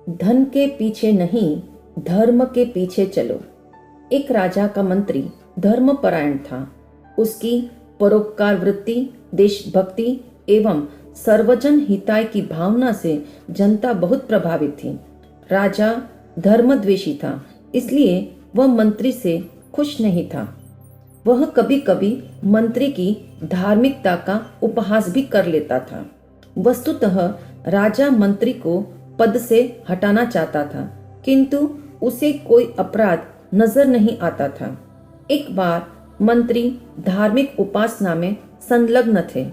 धन के पीछे नहीं, धर्म के पीछे चलो। एक राजा का मंत्री धर्मपरायण था। उसकी परोपकार वृत्ति, देशभक्ति एवं सर्वजन हिताय की भावना से जनता बहुत प्रभावित थी। राजा धर्मद्वेषी था, इसलिए वह मंत्री से खुश नहीं था। वह कभी कभी मंत्री की धार्मिकता का उपहास भी कर लेता था। वस्तुतः राजा मंत्री को पद से हटाना चाहता था, किंतु उसे कोई अपराध नजर नहीं आता था। एक बार मंत्री धार्मिक उपासना में संलग्न थे।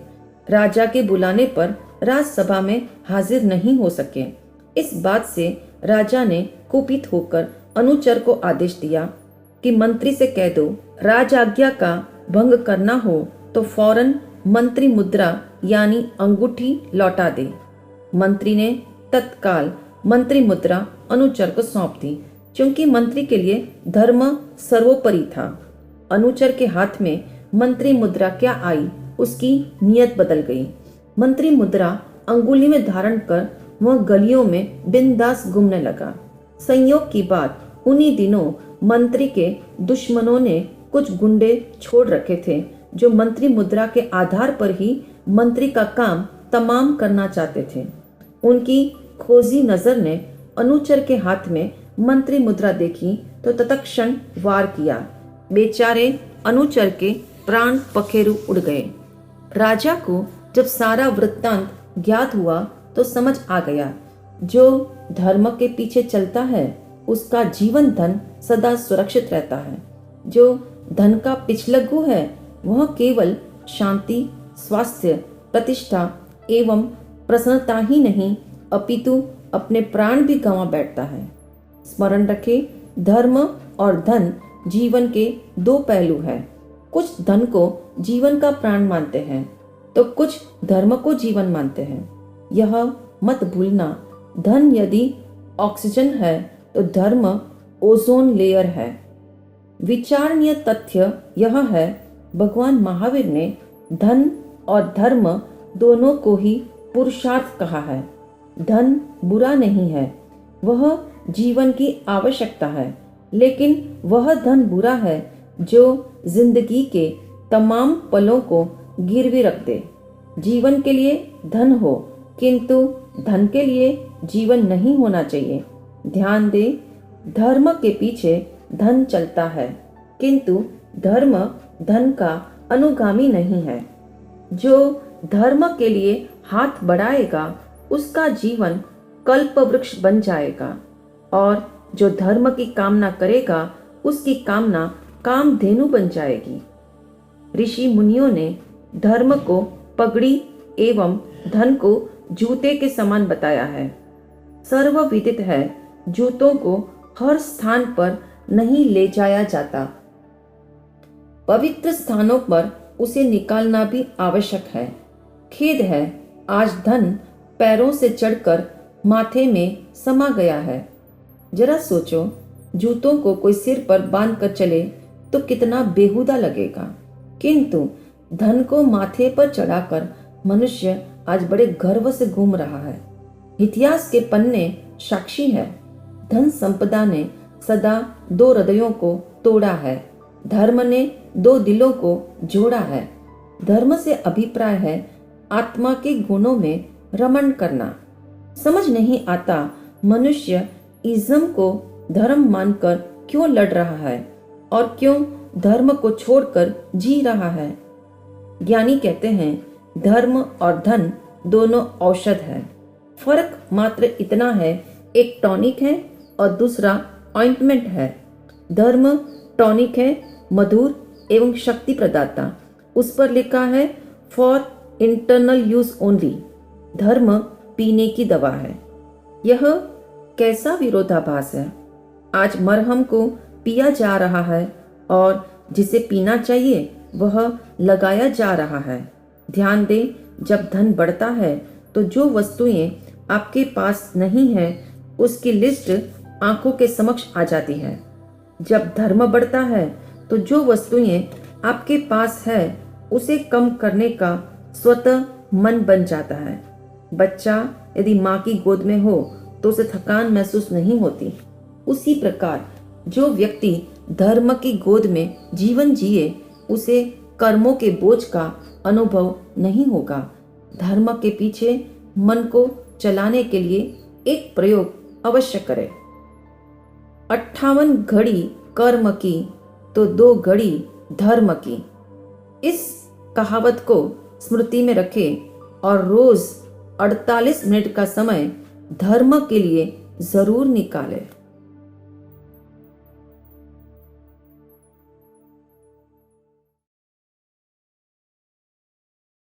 राजा के बुलाने पर राजसभा में हाजिर नहीं हो सके। इस बात से राजा ने कुपित होकर अनुचर को आदेश दिया कि मंत्री से कह दो, राज आज्ञा का भंग करना हो तो फौरन मंत्री मुद्रा यानी अंगूठी लौटा दे। मंत्री ने तत्काल मंत्री मुद्रा अनुचर को सौंप दी। क्योंकि मंत्री के लिए धर्म सर्वोपरि था, अनुचर के हाथ में मंत्री मुद्रा क्या आई, उसकी नीयत बदल गई। मंत्री मुद्रा अंगुली में धारण कर वह गलियों में बिंदास घूमने लगा। संयोग की बात, उन्हीं दिनों मंत्री के दुश्मनों ने कुछ गुंडे छोड़ रखे थे, जो मंत्री मुद्रा के आधार पर ही मंत्री का काम तमाम करना चाहते थे। उनकी खोजी नजर ने अनुचर के हाथ में मंत्री मुद्रा देखी तो तत्क्षण वार किया। बेचारे अनुचर के प्राण पखेरु उड़ गए। राजा को जब सारा वृत्तांत ज्ञात हुआ तो समझ आ गया, जो धर्म के पीछे चलता है उसका जीवन धन सदा सुरक्षित रहता है। जो धन का पिछलग्गू है वह केवल शांति, स्वास्थ्य, प्रतिष्ठा एवं प्रसन्नता ही नहीं अपितु अपने प्राण भी गंवा बैठता है। स्मरण रखें, धर्म और धन जीवन के दो पहलू हैं। कुछ धन को जीवन का प्राण मानते हैं तो कुछ धर्म को जीवन मानते हैं। यह मत भूलना, धन यदि ऑक्सीजन है तो धर्म ओजोन लेयर है। विचारणीय तथ्य यह है, भगवान महावीर ने धन और धर्म दोनों को ही पुरुषार्थ कहा है। धन बुरा नहीं है, वह जीवन की आवश्यकता है, लेकिन वह धन बुरा है जो जिंदगी के तमाम पलों को गिरवी रख दे। जीवन के लिए धन हो, किंतु धन के लिए जीवन नहीं होना चाहिए। ध्यान दे, धर्म के पीछे धन चलता है, किंतु धर्म धन का अनुगामी नहीं है। जो धर्म के लिए हाथ बढ़ाएगा उसका जीवन कल्प वृक्ष बन जाएगा, और जो धर्म की कामना करेगा उसकी कामना कामधेनु बन जाएगी। ऋषि मुनियों ने धर्म को पगड़ी एवं धन को जूते के समान बताया है। सर्वविदित है, जूतों को हर स्थान पर नहीं ले जाया जाता। पवित्र स्थानों पर उसे निकालना भी आवश्यक है। खेद है, आज धन पैरों से चढ़कर माथे में समा गया है। जरा सोचो, जूतों को कोई सिर पर बांध कर चले तो कितना बेहुदा लगेगा, किंतु धन को माथे पर चढ़ाकर मनुष्य आज बड़े गर्व से घूम रहा है। इतिहास के पन्ने साक्षी है, धन संपदा ने सदा दो हृदयों को तोड़ा है, धर्म ने दो दिलों को जोड़ा है। धर्म से अभिप्राय है आत्मा के गुणों में रमण करना। समझ नहीं आता मनुष्य इज्म को धर्म मानकर क्यों लड़ रहा है और क्यों धर्म को छोड़कर जी रहा है। ज्ञानी कहते हैं धर्म और धन दोनों औषध है, फर्क मात्र इतना है, एक टॉनिक है और दूसरा ऑइंटमेंट है। धर्म टॉनिक है, मधुर एवं शक्ति प्रदाता, उस पर लिखा है फॉर इंटरनल यूज ओनली। धर्म पीने की दवा है। यह कैसा विरोधाभास है। आज मरहम को पिया जा रहा है और जिसे पीना चाहिए वह लगाया जा रहा है। ध्यान दे, जब धन बढ़ता है तो जो वस्तुएं आपके पास नहीं है उसकी लिस्ट आंखों के समक्ष आ जाती है। जब धर्म बढ़ता है तो जो वस्तुएं आपके पास है उसे कम करने का स्वतः मन बन जाता है। बच्चा यदि माँ की गोद में हो तो उसे थकान महसूस नहीं होती। उसी प्रकार जो व्यक्ति धर्म की गोद में जीवन जिए उसे कर्मों के बोझ का अनुभव नहीं होगा। धर्म के पीछे मन को चलाने के लिए एक प्रयोग अवश्य करें। 58 घड़ी कर्म की तो 2 घड़ी धर्म की। इस कहावत को स्मृति में रखें और रोज 48 मिनट का समय धर्म के लिए जरूर निकालें।